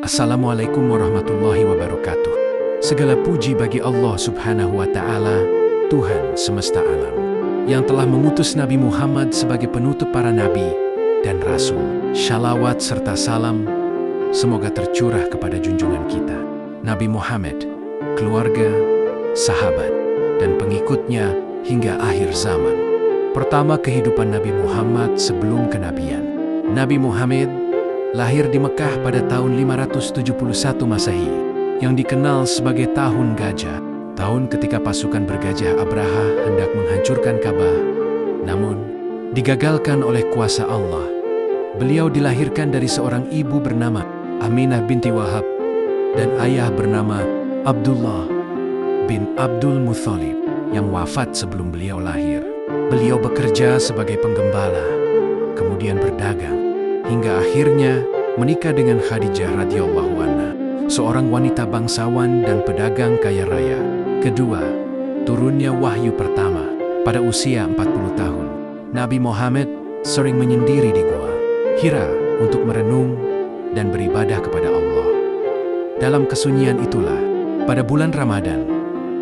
Assalamualaikum warahmatullahi wabarakatuh. Segala puji bagi Allah subhanahu wa ta'ala, Tuhan semesta alam, yang telah mengutus Nabi Muhammad sebagai penutup para nabi dan rasul. Shalawat serta salam semoga tercurah kepada junjungan kita, Nabi Muhammad, keluarga, sahabat, dan pengikutnya hingga akhir zaman. Pertama, kehidupan Nabi Muhammad sebelum kenabian. Nabi Muhammad lahir di Mekah pada tahun 571 Masehi, yang dikenal sebagai Tahun Gajah, tahun ketika pasukan bergajah Abraha hendak menghancurkan Ka'bah, namun digagalkan oleh kuasa Allah. Beliau dilahirkan dari seorang ibu bernama Aminah binti Wahab dan ayah bernama Abdullah bin Abdul Muthalib yang wafat sebelum beliau lahir. Beliau bekerja sebagai penggembala, kemudian berdagang, hingga akhirnya menikah dengan Khadijah radhiyallahu anha, seorang wanita bangsawan dan pedagang kaya raya. Kedua, turunnya wahyu pertama. Pada usia 40 tahun, Nabi Muhammad sering menyendiri di Gua Hira untuk merenung dan beribadah kepada Allah. Dalam kesunyian itulah, pada bulan Ramadan,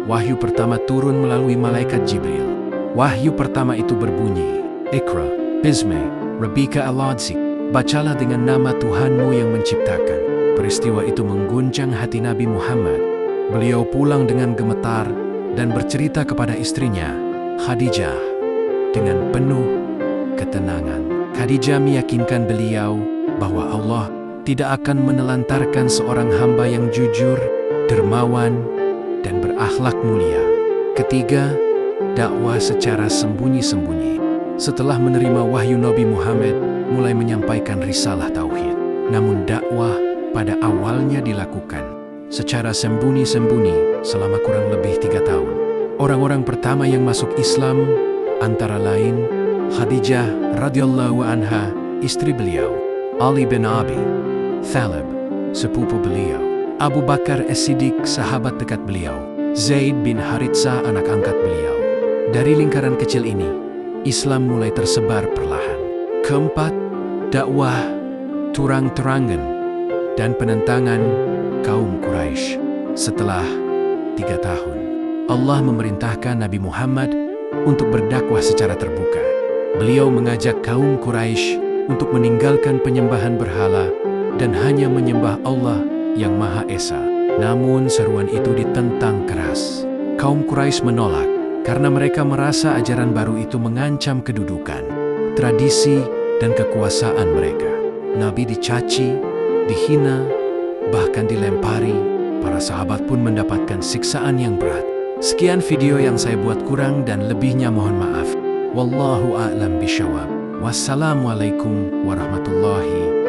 wahyu pertama turun melalui malaikat Jibril. Wahyu pertama itu berbunyi, Iqra, Bismi, Rabbika al-Adzi, bacalah dengan nama Tuhanmu yang menciptakan. Peristiwa itu mengguncang hati Nabi Muhammad. Beliau pulang dengan gemetar dan bercerita kepada istrinya, Khadijah, dengan penuh ketenangan. Khadijah meyakinkan beliau bahwa Allah tidak akan menelantarkan seorang hamba yang jujur, dermawan, dan berakhlak mulia. Ketiga, dakwah secara sembunyi-sembunyi. Setelah menerima wahyu, Nabi Muhammad mulai menyampaikan risalah tauhid. Namun dakwah pada awalnya dilakukan secara sembunyi-sembunyi selama kurang lebih 3 tahun. Orang-orang pertama yang masuk Islam antara lain Khadijah radhiyallahu anha, istri beliau, Ali bin Abi Thalib, sepupu beliau, Abu Bakar As-Siddiq, sahabat dekat beliau, Zaid bin Haritsah, anak angkat beliau. Dari lingkaran kecil ini, Islam mulai tersebar perlahan. Keempat, dakwah terang-terangan dan penentangan kaum Quraisy. Setelah 3 tahun, Allah memerintahkan Nabi Muhammad untuk berdakwah secara terbuka. Beliau mengajak kaum Quraisy untuk meninggalkan penyembahan berhala dan hanya menyembah Allah yang Maha Esa. Namun seruan itu ditentang keras. Kaum Quraisy menolak karena mereka merasa ajaran baru itu mengancam kedudukan, tradisi, dan kekuasaan mereka. Nabi dicaci, dihina, bahkan dilempari. Para sahabat pun mendapatkan siksaan yang berat. Sekian video yang saya buat, kurang dan lebihnya mohon maaf. Wallahu a'lam bishawab. Wassalamualaikum warahmatullahi